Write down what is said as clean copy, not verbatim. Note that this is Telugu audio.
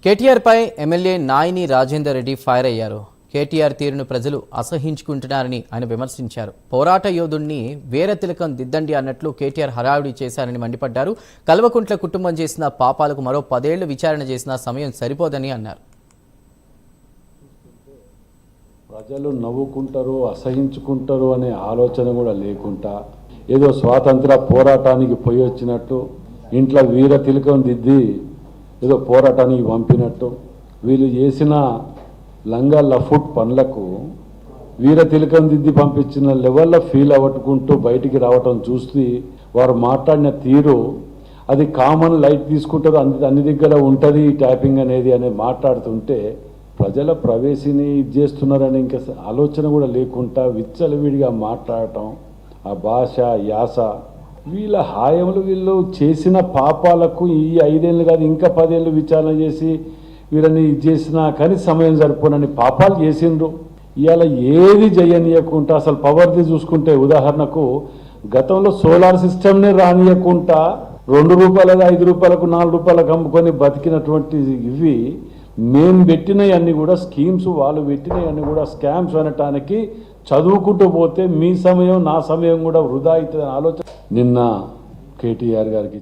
కేటీఆర్ పై ఎమ్మెల్యే నాయిని రాజేందర్ రెడ్డి ఫైర్ అయ్యారు. కేటీఆర్ తీరును ప్రజలు అసహించుకుంటున్నారని ఆయన విమర్శించారు. పోరాట యోధుడిని వేర తిలకం దిద్దండి అన్నట్లు కేటీఆర్ హడావుడి చేశారని మండిపడ్డారు. కల్వకుంట్ల కుటుంబం చేసిన పాపాలకు మరో 10 ఏళ్లు విచారణ చేసిన సమయం సరిపోదని అన్నారు. ప్రజలు నవ్వుకుంటారు, అసహించుకుంటారు అనే ఆలోచన కూడా లేకుండా ఏదో స్వాతంత్ర పోరాటానికి పోయి వచ్చినట్టు ఇంట్లో వీర తిలకం దిద్ది ఏదో పోరాటానికి పంపినట్టు వీళ్ళు చేసిన లంగా లఫుట్ పనులకు వీర తిలకం దిద్ది పంపించిన లెవెల్లో ఫీల్ అవ్వట్టుకుంటూ బయటికి రావటం చూసి వారు మాట్లాడిన తీరు అది కామన్ లైట్ తీసుకుంటారు, అన్ని దగ్గర ఉంటుంది ట్యాపింగ్ అనేది మాట్లాడుతుంటే ప్రజల ప్రవేశిని ఇది చేస్తున్నారని ఇంకా ఆలోచన కూడా లేకుండా విచ్చలవిడిగా మాట్లాడటం, ఆ భాష యాస వీళ్ళ హాయములు వీళ్ళు చేసిన పాపాలకు ఈ 5 ఏళ్ళు కాదు ఇంకా 10 ఏళ్ళు విచారణ చేసి వీళ్ళని ఇది చేసినా కానీ సమయం సరిపోనని పాపాలు చేసిండ్రు. ఇవాళ ఏది చేయనీయకుండా అసలు పవర్ది చూసుకుంటే ఉదాహరణకు గతంలో సోలార్ సిస్టమ్నే రానియకుండా 2 రూపాయలకు 5 రూపాయలకు 4 రూపాయలకు అమ్ముకొని బతికినటువంటి ఇవి మేము పెట్టినవన్నీ కూడా స్కీమ్స్, వాళ్ళు పెట్టినవన్నీ కూడా స్కామ్స్ అనటానికి చదువుకుంటూ పోతే మీ సమయం నా సమయం కూడా వృధా అవుతుంది ఆలోచన నిన్న కేటీఆర్ గారికి